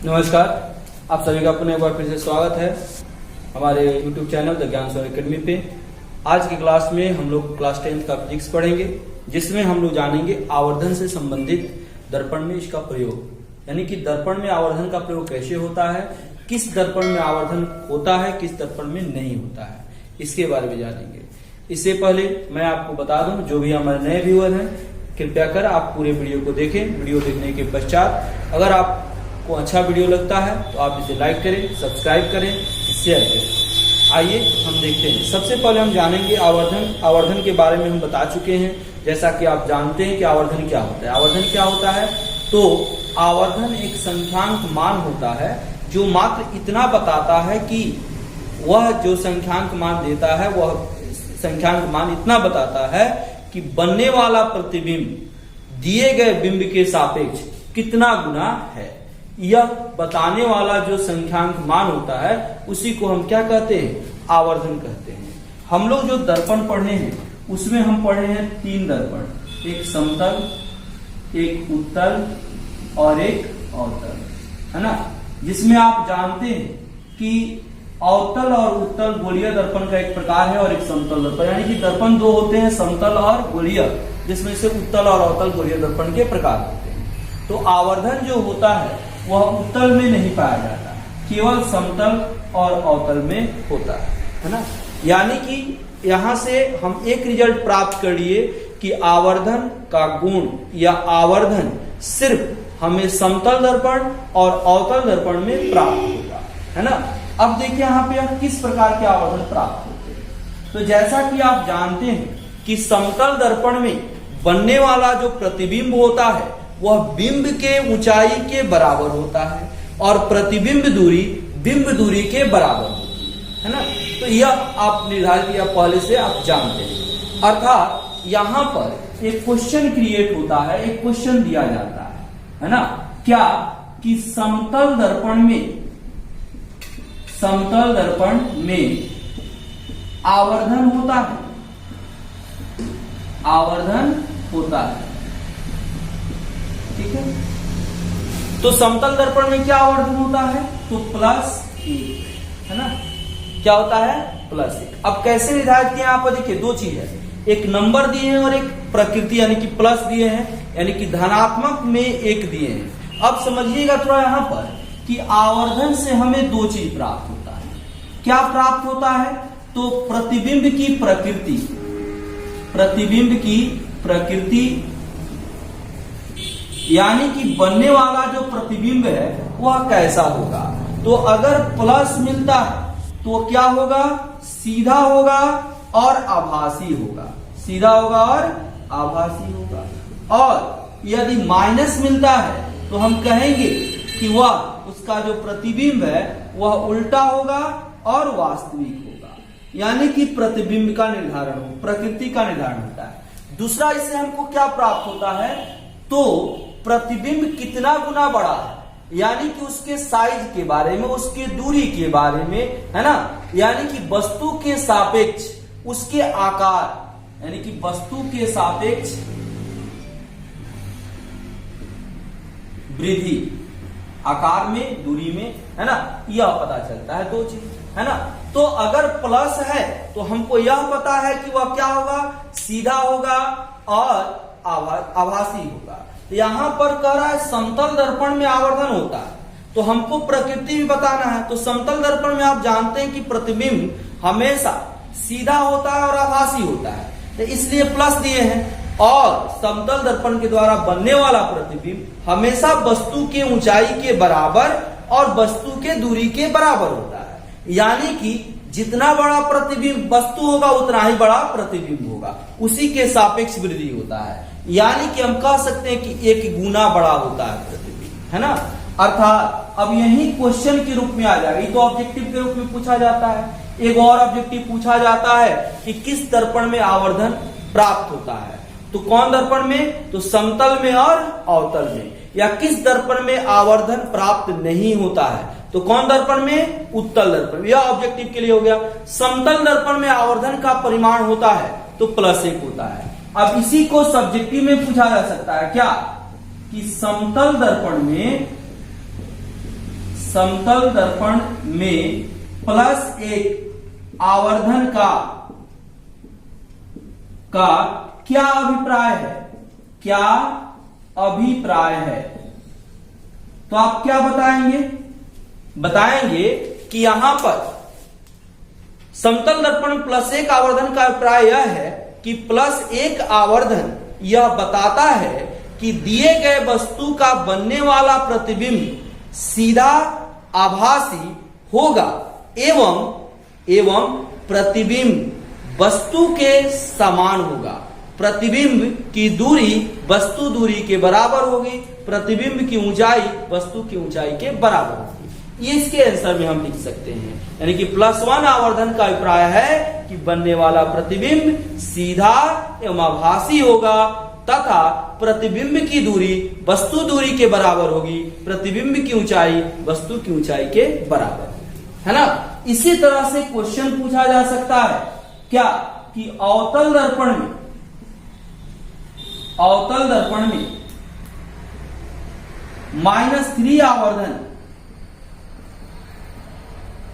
नमस्कार, आप सभी का पुनः एक बार फिर से स्वागत है हमारे YouTube चैनल द ज्ञान सौर एकेडमी पे। आज की क्लास में हम लोग क्लास 10th का फिजिक्स पढ़ेंगे, जिसमें हम लोग जानेंगे आवर्धन से संबंधित दर्पण में इसका प्रयोग, यानी कि दर्पण में आवर्धन का प्रयोग कैसे होता है, किस दर्पण में आवर्धन होता है, किस दर्पण में नहीं होता है, इसके बारे में जानेंगे। इससे पहले मैं आपको बता दूं, जो भी हमारे नए व्यूअर हैं, कृपया कर आप पूरे वीडियो को देखें। वीडियो देखने के पश्चात अगर आपको अच्छा वीडियो लगता है तो आप इसे लाइक करें, सब्सक्राइब करें, शेयर करें। आइए हम देखते हैं। सबसे पहले हम जानेंगे आवर्धन। आवर्धन के बारे में हम बता चुके हैं, जैसा कि आप जानते हैं कि आवर्धन क्या होता है। आवर्धन क्या होता है? तो आवर्धन एक संख्यांक मान होता है जो मात्र इतना बताता है कि वह जो संख्यांक मान देता है, वह संख्यांक मान इतना बताता है कि बनने वाला प्रतिबिंब दिए गए बिंब के सापेक्ष कितना गुना है। यह बताने वाला जो संख्यांक मान होता है उसी को हम क्या कहते हैं? आवर्धन कहते हैं। हम लोग जो दर्पण पढ़े हैं उसमें हम पढ़े हैं 3 दर्पण, एक समतल, एक उत्तल और एक अवतल, है ना। जिसमें आप जानते हैं कि अवतल और उत्तल गोलीय दर्पण का एक प्रकार है और एक समतल दर्पण, यानी कि दर्पण 2 होते हैं, समतल और गोलीय, जिसमें से उत्तल और अवतल गोलीय दर्पण के प्रकार होते हैं। तो आवर्धन जो होता है वह उत्तल में नहीं पाया जाता, केवल समतल और अवतल में होता है ना। यानी कि यहां से हम एक रिजल्ट प्राप्त कर लिए कि आवर्धन का गुण या आवर्धन सिर्फ हमें समतल दर्पण और अवतल दर्पण में प्राप्त होगा, है ना। अब देखिए यहाँ पे किस प्रकार के आवर्धन प्राप्त होते हैं। तो जैसा कि आप जानते हैं कि समतल दर्पण में बनने वाला जो प्रतिबिंब होता है वह बिंब के ऊंचाई के बराबर होता है और प्रतिबिंब दूरी बिंब दूरी के बराबर होती है ना। तो यह आप निर्धारित या पहले से आप जानते हैं। अर्थात यहाँ पर एक क्वेश्चन क्रिएट होता है, एक क्वेश्चन दिया जाता है ना। क्या कि समतल दर्पण में आवर्धन होता है, आवर्धन होता है, ठीक है। तो समतल दर्पण में क्या आवर्धन होता है? तो +1, है ना। क्या होता है? +1। अब कैसे निर्धारित किया? यहाँ पर देखिए 2 चीज है, एक नंबर दिए हैं और एक प्रकृति यानी कि प्लस दिए हैं, यानी कि धनात्मक में 1 दिए हैं। अब समझिएगा थोड़ा यहाँ पर कि आवर्धन से हमें 2 चीज प्राप्त होता है। क्या प्राप्त होता है? तो प्रतिबिंब की प्रकृति, प्रतिबिंब की प्रकृति, यानी कि बनने वाला जो प्रतिबिंब है वह कैसा होगा। तो अगर प्लस मिलता है तो क्या होगा? सीधा होगा और आभासी होगा, सीधा होगा और आभासी होगा। और यदि माइनस मिलता है तो हम कहेंगे कि वह उसका जो प्रतिबिंब है वह उल्टा होगा और वास्तविक होगा, यानी कि प्रतिबिंब का निर्धारण हो, प्रकृति का निर्धारण होता है। दूसरा, इससे हमको क्या प्राप्त होता है? तो प्रतिबिंब कितना गुना बड़ा है, यानी कि उसके साइज के बारे में, उसके दूरी के बारे में, है ना। यानी कि वस्तु के सापेक्ष उसके आकार, यानी कि वस्तु के सापेक्ष वृद्धि, आकार में, दूरी में, है ना, यह पता चलता है। 2 चीज, है ना। तो अगर प्लस है तो हमको यह पता है कि वह क्या होगा? सीधा होगा और आभासी होगा। यहां पर कह रहा है समतल दर्पण में आवर्धन होता है, तो हमको प्रकृति भी बताना है। तो समतल दर्पण में आप जानते हैं कि प्रतिबिंब हमेशा सीधा होता है और आभासी होता है, तो इसलिए प्लस दिए हैं। और समतल दर्पण के द्वारा बनने वाला प्रतिबिंब हमेशा वस्तु के ऊंचाई के बराबर और वस्तु के दूरी के बराबर होता है, यानी कि जितना बड़ा प्रतिबिंब वस्तु होगा उतना ही बड़ा प्रतिबिंब होगा, उसी के सापेक्ष वृद्धि होता है। यानी कि हम कह सकते हैं कि 1 गुना बड़ा होता है प्रतिबिंब, है ना। अर्थात अब यही क्वेश्चन के रूप में आ जाएगा, तो ऑब्जेक्टिव के रूप में पूछा जाता है। एक और ऑब्जेक्टिव पूछा जाता है कि किस दर्पण में आवर्धन प्राप्त होता है। तो कौन दर्पण में? तो समतल में और अवतल में। या किस दर्पण में आवर्धन प्राप्त नहीं होता है? तो कौन दर्पण में? उत्तल दर्पण। यह ऑब्जेक्टिव के लिए हो गया। समतल दर्पण में आवर्धन का परिमाण होता है तो +1 होता है। अब इसी को सब्जेक्टिव में पूछा जा सकता है क्या? कि समतल दर्पण में समतल दर्पण में प्लस एक आवर्धन का क्या अभिप्राय है, क्या अभिप्राय है। तो आप क्या बताएंगे, बताएंगे कि यहां पर समतल दर्पण प्लस एक आवर्धन का अभिप्राय यह है कि प्लस एक आवर्धन यह बताता है कि दिए गए वस्तु का बनने वाला प्रतिबिंब सीधा आभासी होगा एवं प्रतिबिंब वस्तु के समान होगा। प्रतिबिंब की दूरी वस्तु दूरी के बराबर होगी, प्रतिबिंब की ऊंचाई वस्तु की ऊंचाई के बराबर होगी। ये इसके आंसर में हम लिख सकते हैं, यानी कि प्लस वन आवर्धन का अभिप्राय है कि बनने वाला प्रतिबिंब सीधा एवं आभासी होगा तथा प्रतिबिंब की दूरी वस्तु दूरी के बराबर होगी, प्रतिबिंब की ऊंचाई वस्तु की ऊंचाई के बराबर है ना। इसी तरह से क्वेश्चन पूछा जा सकता है क्या कि अवतल दर्पण में -3 आवर्धन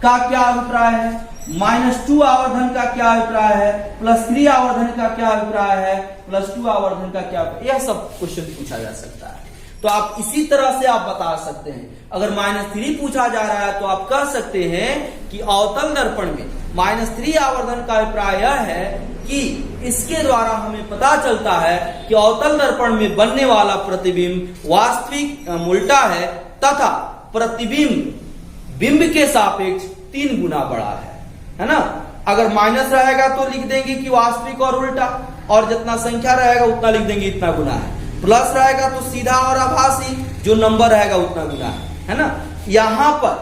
का क्या अभिप्राय है, -2 आवर्धन का क्या अभिप्राय है, +3 आवर्धन का क्या अभिप्राय है, +2 आवर्धन का क्या, यह सब क्वेश्चन पूछा जा सकता है। तो आप इसी तरह से आप बता सकते हैं। अगर -3 पूछा जा रहा है तो आप कह सकते हैं कि अवतल दर्पण में -3 आवर्धन का अभिप्राय यह है कि इसके द्वारा हमें पता चलता है कि अवतल दर्पण में बनने वाला प्रतिबिंब वास्तविक उल्टा है तथा प्रतिबिंब बिंब के सापेक्ष 3 गुना बड़ा है ना। अगर माइनस रहेगा तो लिख देंगे कि वास्तविक और उल्टा, और जितना संख्या रहेगा उतना लिख देंगे इतना गुना है। प्लस रहेगा तो सीधा और आभासी, जो नंबर रहेगा उतना गुना है ना। यहां पर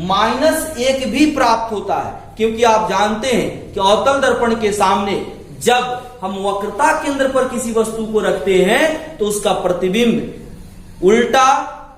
-1 भी प्राप्त होता है, क्योंकि आप जानते हैं कि अवतल दर्पण के सामने जब हम वक्रता केंद्र पर किसी वस्तु को रखते हैं तो उसका प्रतिबिंब उल्टा,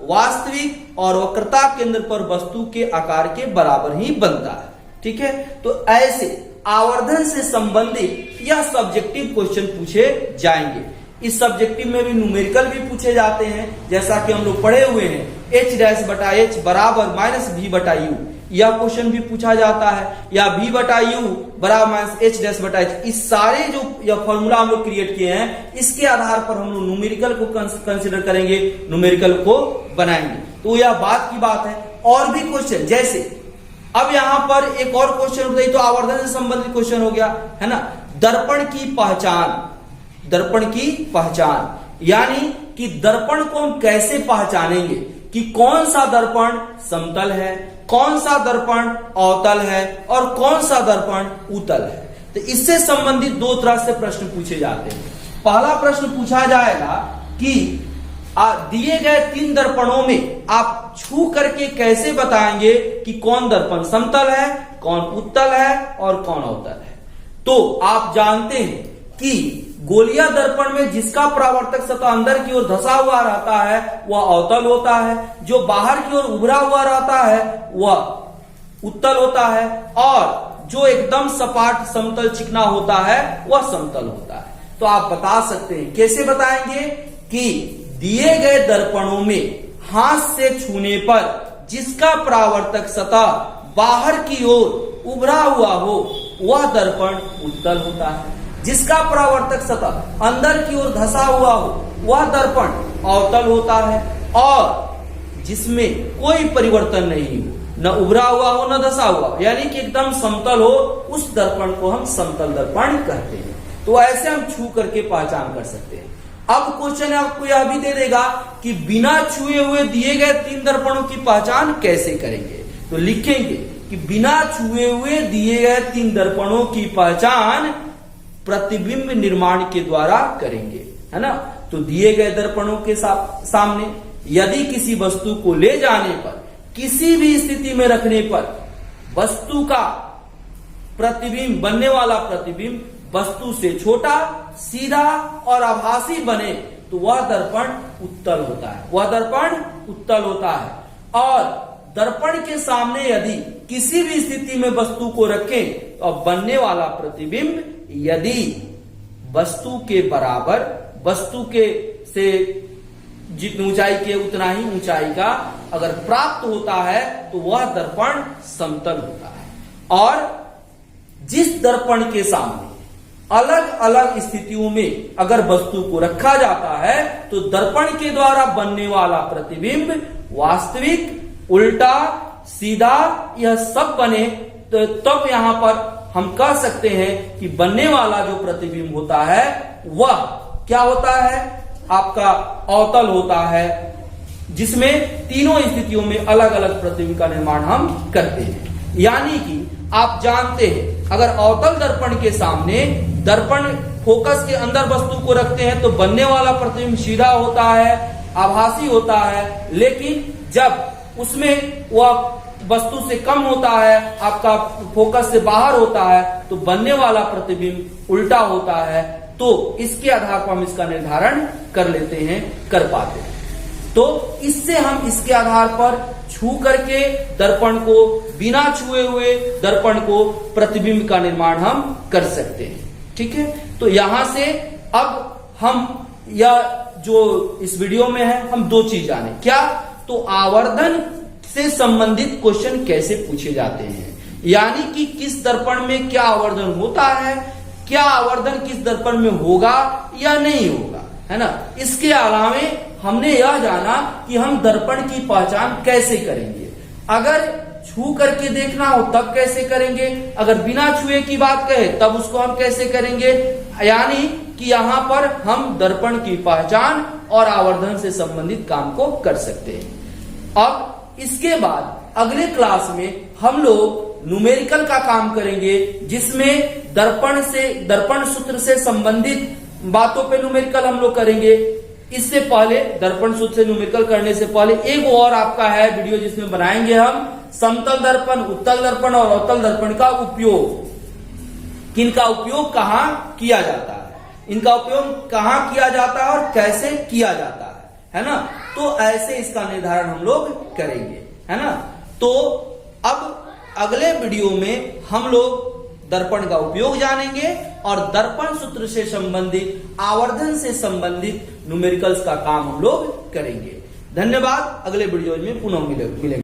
वास्तविक और वक्रता केंद्र पर वस्तु के आकार के बराबर ही बनता है। ठीक है, तो ऐसे आवर्धन से संबंधित यह सब्जेक्टिव क्वेश्चन पूछे जाएंगे। इस सब्जेक्टिव में भी न्यूमेरिकल भी पूछे जाते हैं, जैसा कि हम लोग पढ़े हुए हैं h'/h बराबर -v/u, यह क्वेश्चन भी पूछा जाता है, या v/u बराबर -h'/h। इस सारे जो यह फॉर्मूला हम लोग क्रिएट किए हैं, इसके आधार पर हम लोग न्यूमेरिकल को कंसिडर करेंगे, न्यूमेरिकल को बनाएंगे। तो यह बात की बात है। और भी क्वेश्चन, जैसे अब यहां पर एक और क्वेश्चन उठ गई, तो आवर्धन से संबंधित क्वेश्चन हो गया है ना। दर्पण की पहचान, यानी कि दर्पण को हम कैसे पहचानेंगे कि कौन सा दर्पण समतल है, कौन सा दर्पण अवतल है और कौन सा दर्पण उत्तल है। तो इससे संबंधित 2 तरह से प्रश्न पूछे जाते हैं। पहला प्रश्न पूछा जाएगा कि दिए गए 3 दर्पणों में आप छू करके कैसे बताएंगे कि कौन दर्पण समतल है, कौन उत्तल है और कौन अवतल है। तो आप जानते हैं कि गोलिया दर्पण में जिसका परावर्तक सतह अंदर की ओर धंसा हुआ रहता है वह अवतल होता है, जो बाहर की ओर उभरा हुआ रहता है वह उत्तल होता है, और जो एकदम सपाट समतल चिकना होता है वह समतल होता है। तो आप बता सकते हैं, कैसे बताएंगे कि दिए गए दर्पणों में हाथ से छूने पर जिसका परावर्तक सतह बाहर की ओर उभरा हुआ हो वह दर्पण उत्तल होता है, जिसका परावर्तक सतह अंदर की ओर धंसा हुआ हो वह दर्पण अवतल होता है, और जिसमें कोई परिवर्तन नहीं हो, न उभरा हुआ हो न धंसा हुआ, यानी कि एकदम समतल हो, उस दर्पण को हम समतल दर्पण कहते हैं। तो ऐसे हम छू करके पहचान कर सकते हैं। अब क्वेश्चन आपको यह भी दे देगा कि बिना छुए हुए दिए गए 3 दर्पणों की पहचान कैसे करेंगे। तो लिखेंगे कि बिना छुए हुए दिए गए 3 दर्पणों की पहचान प्रतिबिंब निर्माण के द्वारा करेंगे, है ना। तो दिए गए दर्पणों के सामने यदि किसी वस्तु को ले जाने पर, किसी भी स्थिति में रखने पर वस्तु का प्रतिबिंब, बनने वाला प्रतिबिंब वस्तु से छोटा, सीधा और आभासी बने तो वह दर्पण उत्तल होता है, वह दर्पण उत्तल होता है। और दर्पण के सामने यदि किसी भी स्थिति में वस्तु को रखें तो बनने वाला प्रतिबिंब यदि वस्तु के बराबर, वस्तु के से जितनी ऊंचाई के उतना ही ऊंचाई का अगर प्राप्त होता है तो वह दर्पण समतल होता है। और जिस दर्पण के सामने अलग अलग स्थितियों में अगर वस्तु को रखा जाता है तो दर्पण के द्वारा बनने वाला प्रतिबिंब वास्तविक, उल्टा, सीधा यह सब बने, तो तब यहां पर हम कह सकते हैं कि बनने वाला जो प्रतिबिंब होता है वह क्या होता है, आपका अवतल होता है, जिसमें तीनों स्थितियों में अलग अलग प्रतिबिंब का निर्माण हम करते हैं। यानी कि आप जानते हैं अगर अवतल दर्पण के सामने दर्पण फोकस के अंदर वस्तु को रखते हैं तो बनने वाला प्रतिबिंब सीधा होता है, आभासी होता है। लेकिन जब उसमें वह वस्तु से कम होता है, आपका फोकस से बाहर होता है, तो बनने वाला प्रतिबिंब उल्टा होता है। तो इसके आधार पर हम इसका निर्धारण कर लेते हैं, कर पाते हैं। तो इससे हम इसके आधार पर छू करके दर्पण को, बिना छुए हुए दर्पण को प्रतिबिंब का निर्माण हम कर सकते हैं। ठीक है, तो यहां से अब हम यह जो इस वीडियो में है हम दो चीज जाने, क्या तो आवर्धन से संबंधित क्वेश्चन कैसे पूछे जाते हैं, यानी कि किस दर्पण में क्या आवर्धन होता है, क्या आवर्धन किस दर्पण में होगा या नहीं होगा, है ना। इसके अलावे हमने यह जाना कि हम दर्पण की पहचान कैसे करेंगे, अगर छू करके देखना हो तब कैसे करेंगे, अगर बिना छुए की बात कहे तब उसको हम कैसे करेंगे। यानी कि यहां पर हम दर्पण की पहचान और आवर्धन से संबंधित काम को कर सकते हैं। अब इसके बाद अगले क्लास में हम लोग न्यूमेरिकल का काम करेंगे, जिसमें दर्पण सूत्र से संबंधित बातों पे न्यूमेरिकल हम लोग करेंगे। इससे पहले दर्पण सूत्र से न्यूमेरिकल करने से पहले एक और आपका है वीडियो जिसमें बनाएंगे हम समतल दर्पण, उत्तल दर्पण और अवतल दर्पण का उपयोग, किनका उपयोग कहां किया जाता है, इनका उपयोग कहां किया जाता है और कैसे किया जाता है ना। तो ऐसे इसका निर्धारण हम लोग करेंगे, है ना। तो अब अगले वीडियो में हम लोग दर्पण का उपयोग जानेंगे और दर्पण सूत्र से संबंधित, आवर्धन से संबंधित न्यूमेरिकल्स का काम हम लोग करेंगे। धन्यवाद, अगले वीडियो में पुनः मिलेंगे।